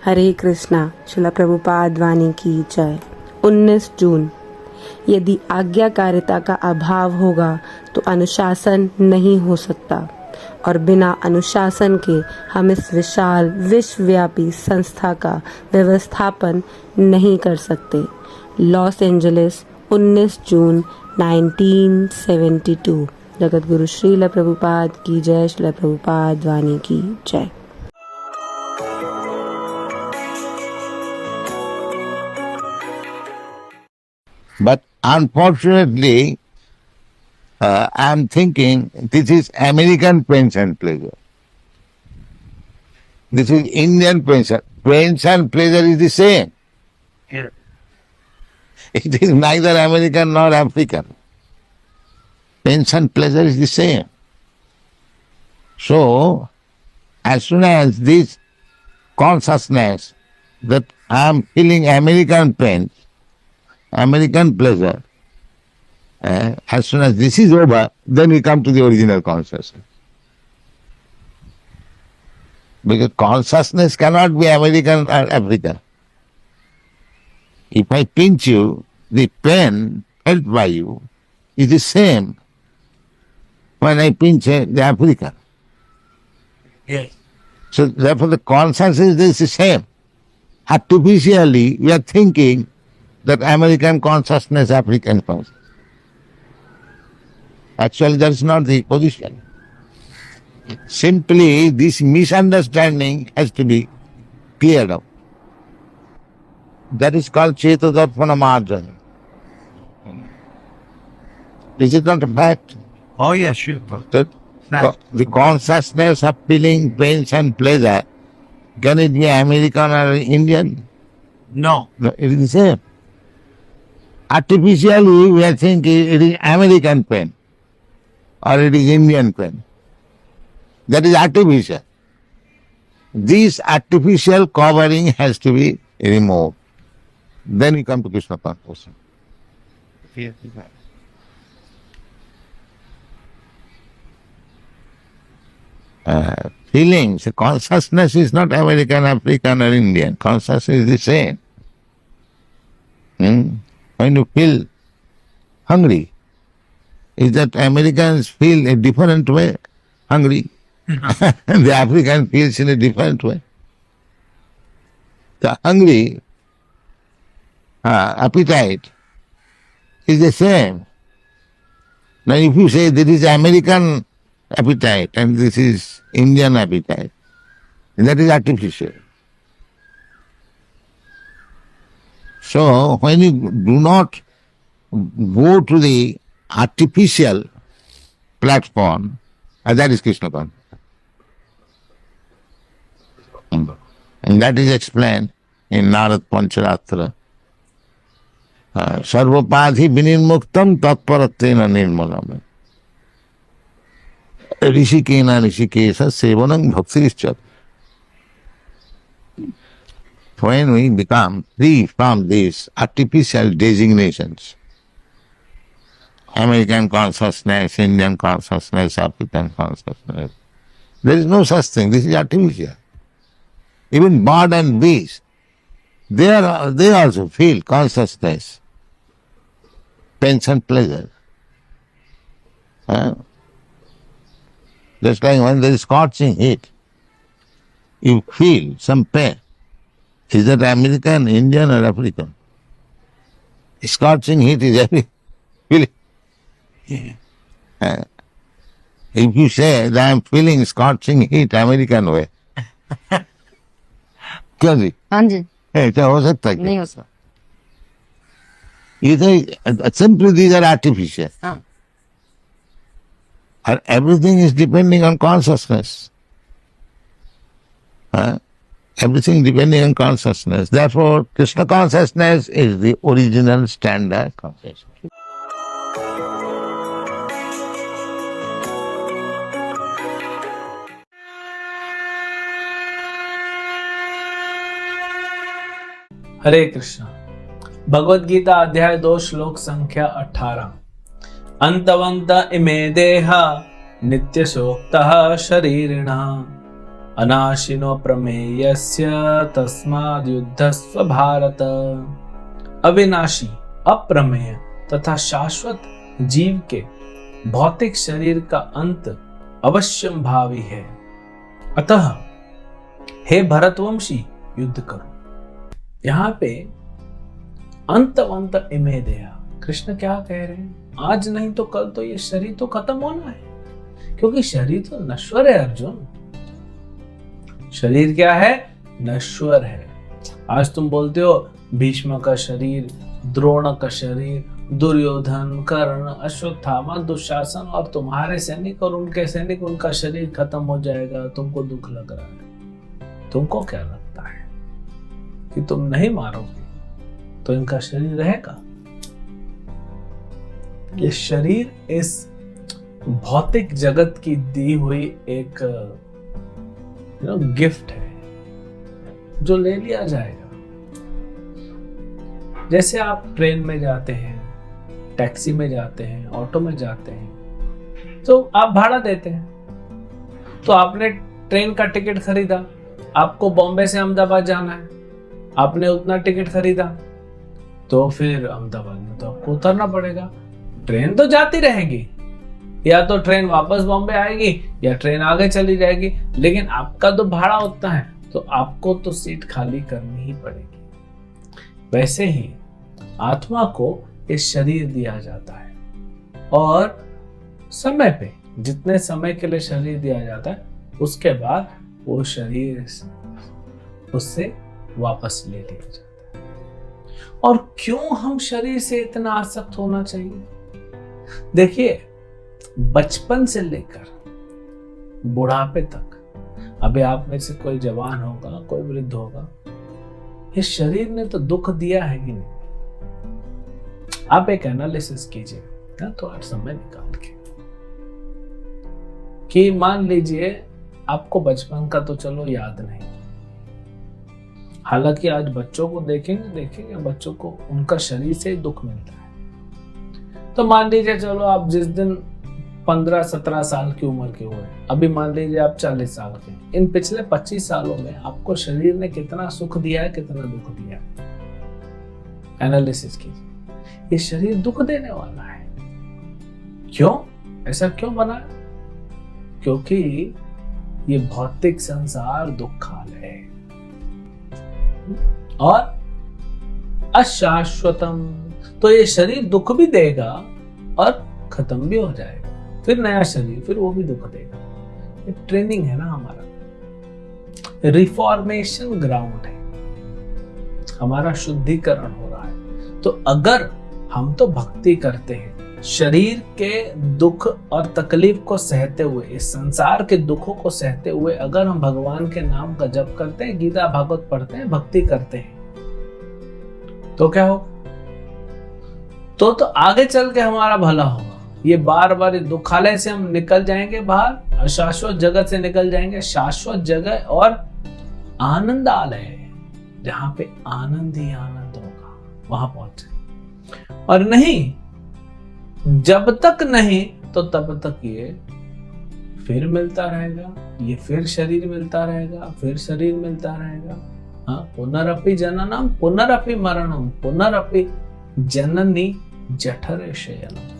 हरे कृष्णा। शिला प्रभुपाद वाणी की जय। 19 जून। यदि आज्ञाकारिता का अभाव होगा तो अनुशासन नहीं हो सकता और बिना अनुशासन के हम इस विशाल विश्वव्यापी संस्था का व्यवस्थापन नहीं कर सकते। लॉस एंजलिस 19 जून 1972। जगत गुरु श्रील प्रभुपाद की जय। श्रील प्रभुपाद वाणी की जय। But unfortunately, I'm thinking this is American pension pleasure. This is Indian pension. Pension pleasure is the same. Yeah. It is neither American nor African. Pension pleasure is the same. So, as soon as this consciousness that I am feeling American pain, American pleasure, as soon as this is over, then we come to the original consciousness. Because consciousness cannot be American or African. If I pinch you, the pain felt by you is the same when I pinch the African. Yes. So therefore the consciousness is the same. Artificially we are thinking that American consciousness, African consciousness. Actually that is not the position. Simply this misunderstanding has to be cleared up. That is called Chetadarpana Marjana. This is not a fact. Oh, yes, sure. That the consciousness of feeling pains and pleasure, can it be American or Indian? No. No, it is the same. Artificially we are thinking it is American pain or it is Indian pain. That is artificial. This artificial covering has to be removed. Then we come to Krishna consciousness. Yes. Feelings, consciousness is not American, African or Indian. Consciousness is the same. When you feel hungry, is that Americans feel a different way hungry? The African feels in a different way. The hungry appetite is the same. Now if you say this is American appetite and this is Indian appetite, that is artificial. So when you do not go to the artificial platform, that is Krishna consciousness. And that is explained in Narad Pancharatra. Sarvapadhi vinirmuktam tatparatena nirmalam. Rishikena rishikesa sevanam bhaktirischa. When we become free from these artificial designations, American consciousness, Indian consciousness, African consciousness, there is no such thing. This is artificial. Even bird and bees, they also feel consciousness, pains and pleasure. Just like when there is scorching heat, you feel some pain. Is that American, Indian or African? Scorching heat is every feeling. Yeah. If you say that I am feeling scorching heat American way, क्यों जी? हाँ जी, क्या हो सकता है क्या? नहीं हो सकता। You say simply these are artificial. हाँ, And everything is depending on consciousness. Everything depending on consciousness. Therefore, Krishna consciousness is the original standard consciousness. हरे कृष्णा। भगवद गीता अध्याय 2 श्लोक संख्या 18। अंतवंत इमे देहा नित्य शोक्तः शरीरिणः अनाशिनो प्रमेयस्य तस्माद् युद्धस्व भारत। अविनाशी, अप्रमेय तथा शाश्वत जीव के भौतिक शरीर का अंत अवश्यम भावी है, अतः हे भरतवंशी युद्ध करो। यहां पे अंतवंत इमे दया, कृष्ण क्या कह रहे हैं? आज नहीं तो कल तो ये शरीर तो खत्म होना है, क्योंकि शरीर तो नश्वर है अर्जुन। शरीर क्या है? नश्वर है। आज तुम बोलते हो भीष्म का शरीर, द्रोण का शरीर, दुर्योधन, कर्ण, अश्वत्थामा, दुशासन और तुम्हारे सैनिक और उनके सैनिक, उनका शरीर खत्म हो जाएगा, तुमको दुख लग रहा है। तुमको क्या लगता है कि तुम नहीं मारोगे तो इनका शरीर रहेगा? ये शरीर इस भौतिक जगत की दी हुई एक गिफ्ट है जो ले लिया जाएगा। जैसे आप ट्रेन में जाते हैं, टैक्सी में जाते हैं, ऑटो में जाते हैं, तो आप भाड़ा देते हैं। तो आपने ट्रेन का टिकट खरीदा, आपको बॉम्बे से अहमदाबाद जाना है, आपने उतना टिकट खरीदा, तो फिर अहमदाबाद में तो आपको उतरना पड़ेगा। ट्रेन तो जाती रहेगी, या तो ट्रेन वापस बॉम्बे आएगी या ट्रेन आगे चली जाएगी, लेकिन आपका तो भाड़ा उतना है, तो आपको तो सीट खाली करनी ही पड़ेगी। वैसे ही आत्मा को इस शरीर दिया जाता है, और समय पे, जितने समय के लिए शरीर दिया जाता है, उसके बाद वो शरीर उससे वापस ले लिया जाता है। और क्यों हम शरीर से इतना आसक्त होना चाहिए? देखिए, बचपन से लेकर बुढ़ापे तक, अभी आप में से कोई जवान होगा, कोई वृद्ध होगा, इस शरीर ने तो दुख दिया है कि नहीं? आप एक एनालिसिस कीजिए ना, थोड़ा समय निकाल के, कि मान लीजिए आपको बचपन का तो चलो याद नहीं, हालांकि आज बच्चों को देखेंगे बच्चों को उनका शरीर से दुख मिलता है। तो मान लीजिए चलो आप जिस दिन 15-17 साल की उम्र के हुए, अभी मान लीजिए आप 40 साल के, इन पिछले 25 सालों में आपको शरीर ने कितना सुख दिया है, कितना दुख दिया है? एनालिसिस कीजिए। ये शरीर दुख देने वाला है। क्यों? ऐसा क्यों बना? क्योंकि ये भौतिक संसार दुखाल है और अशाश्वतम, तो ये शरीर दुख भी देगा और खत्म भी हो जाएगा, फिर नया शरीर, फिर वो भी दुख देगा। ये ट्रेनिंग है ना हमारा, रिफॉर्मेशन ग्राउंड है, हमारा शुद्धिकरण हो रहा है। तो अगर हम तो भक्ति करते हैं, शरीर के दुख और तकलीफ को सहते हुए, इस संसार के दुखों को सहते हुए, अगर हम भगवान के नाम का जप करते हैं, गीता भागवत पढ़ते हैं, भक्ति करते हैं, तो क्या होगा? तो आगे चल के हमारा भला होगा। ये बार बार दुखालय से हम निकल जाएंगे बाहर, अशाश्वत जगत से निकल जाएंगे, शाश्वत जगह और आनंदालय, जहां पे आनंद ही आनंद होगा, वहां पहुंचे। और नहीं, जब तक नहीं तो तब तक ये फिर मिलता रहेगा, ये फिर शरीर मिलता रहेगा, फिर शरीर मिलता रहेगा। हाँ, पुनरपि जननम पुनरपि मरणम पुनरपि जननी जठरे शयनम।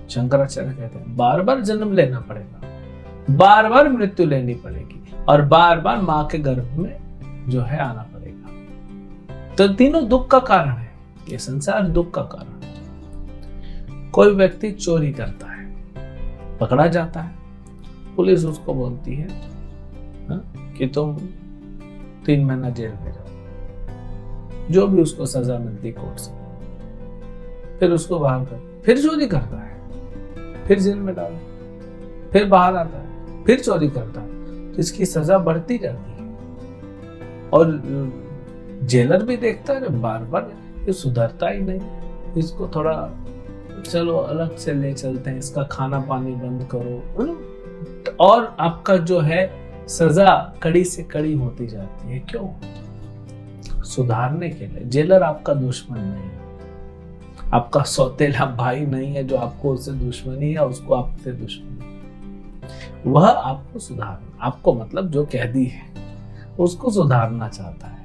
शंकराचार्य कहते हैं बार बार जन्म लेना पड़ेगा, बार बार मृत्यु लेनी पड़ेगी, और बार बार मां के गर्भ में जो है आना पड़ेगा। तो तीनों दुख का कारण है, ये संसार दुख का कारण है। कोई व्यक्ति चोरी करता है, पकड़ा जाता है, पुलिस उसको बोलती है कि तुम 3 महीना जेल में जाओ, जो भी उसको सजा मिलती कोर्ट से, फिर उसको बाहर कर, फिर चोरी करता है, फिर जेल में डालो, फिर बाहर आता है, फिर चोरी करता है, तो इसकी सजा बढ़ती जाती है। और जेलर भी देखता है बार बार ये सुधरता ही नहीं, इसको थोड़ा चलो अलग से ले चलते हैं, इसका खाना पानी बंद करो, और आपका जो है सजा कड़ी से कड़ी होती जाती है। क्यों? सुधारने के लिए। जेलर आपका दुश्मन नहीं है, आपका सौतेला भाई नहीं है जो आपको उससे दुश्मनी है, उसको आपसे दुश्मनी। वह आपको सुधारना, आपको मतलब जो कैदी है उसको सुधारना चाहता है।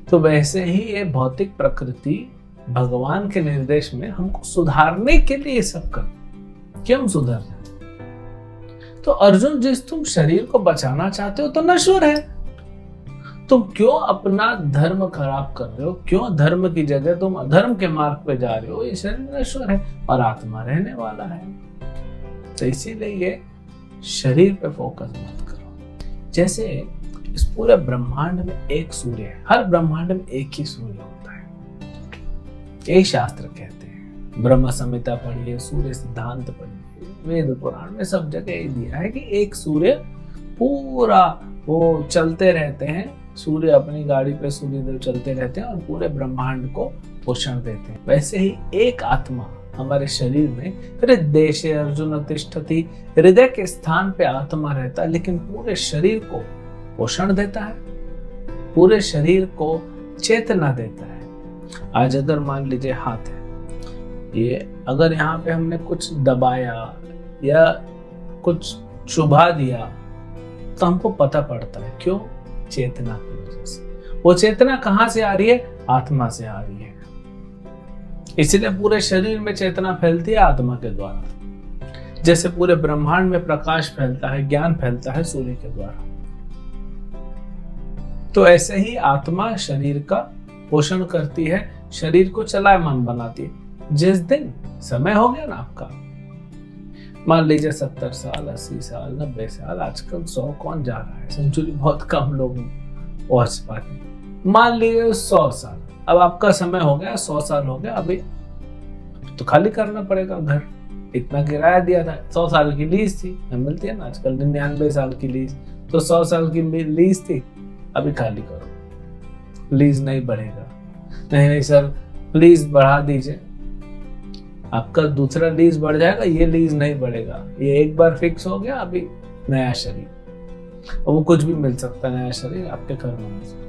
तो वैसे ही ये भौतिक प्रकृति भगवान के निर्देश में हमको सुधारने के लिए सब कर कि हम सुधर जाए। तो अर्जुन, जिस तुम शरीर को बचाना चाहते हो तो नश्वर है, तुम क्यों अपना धर्म खराब कर रहे हो? क्यों धर्म की जगह तुम अधर्म के मार्ग पे जा रहे हो? ये शरीर नश्वर है और आत्मा रहने वाला है। तो इसीलिए ये शरीर पे फोकस मत करो। जैसे इस पूरे ब्रह्मांड में एक सूर्य है, हर ब्रह्मांड में एक ही सूर्य होता है, यही शास्त्र कहते हैं। ब्रह्म संहिता पढ़िए, सूर्य सिद्धांत पढ़िए, वेद पुराण में सब जगह ये दिया है कि एक सूर्य पूरा वो चलते रहते हैं, सूर्य अपनी गाड़ी पे सूर्यदेव चलते रहते हैं और पूरे ब्रह्मांड को पोषण देते हैं। वैसे ही एक आत्मा हमारे शरीर में, हृदय अर्जुन तिष्ठति, हृदय के स्थान पे आत्मा रहता है, लेकिन पूरे शरीर को पोषण देता है, पूरे शरीर को चेतना देता है। आज अगर मान लीजिए हाथ है, ये अगर यहाँ पे हमने कुछ दबाया या कुछ चुभा दिया तो हमको पता पड़ता है, क्यों? चेतना की वजह से। वो चेतना कहाँ से आ रही है? आत्मा से आ रही है। इसलिए पूरे शरीर में चेतना फैलती है आत्मा के द्वारा। जैसे पूरे ब्रह्मांड में प्रकाश फैलता है, ज्ञान फैलता है सूर्य के द्वारा। तो ऐसे ही आत्मा शरीर का पोषण करती है, शरीर को चलायमान बनाती है। जिस दिन समय हो गया ना आपका, मान लीजिए 70 साल, 80 साल, 90 साल, आजकल 100 कौन जा रहा है, सेंचुरी बहुत कम लोग पहुंच पाते। मान लीजिए 100 साल, अब आपका समय हो गया, 100 साल हो गया, अभी तो खाली करना पड़ेगा घर। इतना किराया दिया था, 100 साल की लीज थी, मिलती है ना आजकल 99 साल की लीज, तो 100 साल की लीज थी, अभी खाली करो, लीज नहीं बढ़ेगा। नहीं सर लीज बढ़ा दीजिए, आपका दूसरा लीज बढ़ जाएगा, ये लीज नहीं बढ़ेगा, ये एक बार फिक्स हो गया। अभी नया शरीर, वो कुछ भी मिल सकता है, नया शरीर आपके घर में मिल सकता है।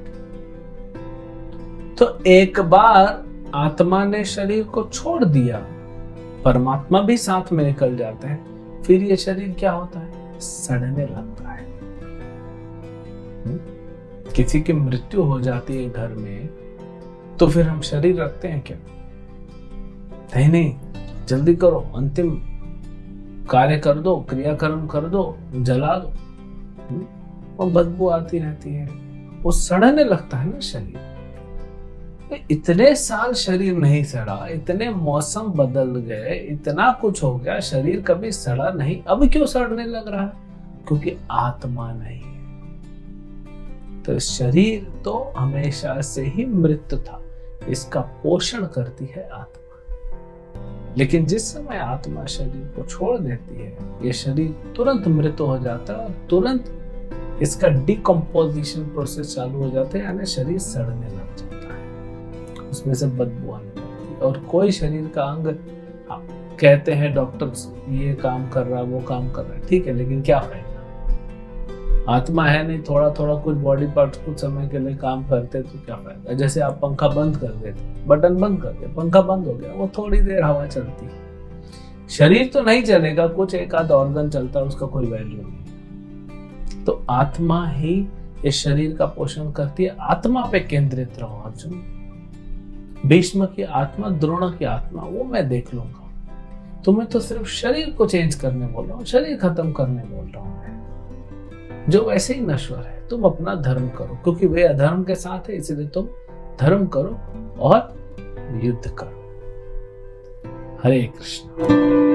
तो एक बार आत्मा ने शरीर को छोड़ दिया, परमात्मा भी साथ में निकल जाता है, फिर ये शरीर क्या होता है? सड़ने लगता है। किसी की मृत्यु हो जाती है घर में, तो फिर हम शरीर रखते हैं क्या? नहीं, जल्दी करो, अंतिम कार्य कर दो, क्रियाकर्म कर दो, जला दो, और बदबू आती रहती है, वो सड़ने लगता है ना शरीर। इतने साल शरीर नहीं सड़ा, इतने मौसम बदल गए, इतना कुछ हो गया, शरीर कभी सड़ा नहीं, अब क्यों सड़ने लग रहा है? क्योंकि आत्मा नहीं है। तो शरीर तो हमेशा से ही मृत था, इसका पोषण करती है आत्मा। लेकिन जिस समय आत्मा शरीर को छोड़ देती है, ये शरीर तुरंत मृत हो जाता है और तुरंत इसका डिकम्पोजिशन प्रोसेस चालू हो जाता है, यानी शरीर सड़ने लग जाता है, उसमें से बदबू आने लगती है। और कोई शरीर का अंग कहते हैं डॉक्टर्स ये काम कर रहा है, वो काम कर रहा है, ठीक है, लेकिन क्या फायदा? आत्मा है नहीं, थोड़ा थोड़ा कुछ बॉडी पार्ट्स कुछ समय के लिए काम करते तो क्या फायदा? जैसे आप पंखा बंद कर देते, बटन बंद कर दिया, पंखा बंद हो गया, वो थोड़ी देर हवा चलती है, शरीर तो नहीं चलेगा, कुछ एक आध ऑर्गन चलता है, उसका कोई वैल्यू नहीं। तो आत्मा ही इस शरीर का पोषण करती है। आत्मा पे केंद्रित रहो अर्जुन। भीष्म की आत्मा, द्रोण की आत्मा, वो मैं देख लूंगा। तुम्हें तो सिर्फ शरीर को चेंज करने बोल रहा हूँ, शरीर खत्म करने बोल रहा हूँ, जो वैसे ही नश्वर है। तुम अपना धर्म करो, क्योंकि वे अधर्म के साथ है, इसलिए तुम धर्म करो और युद्ध करो। हरे कृष्ण।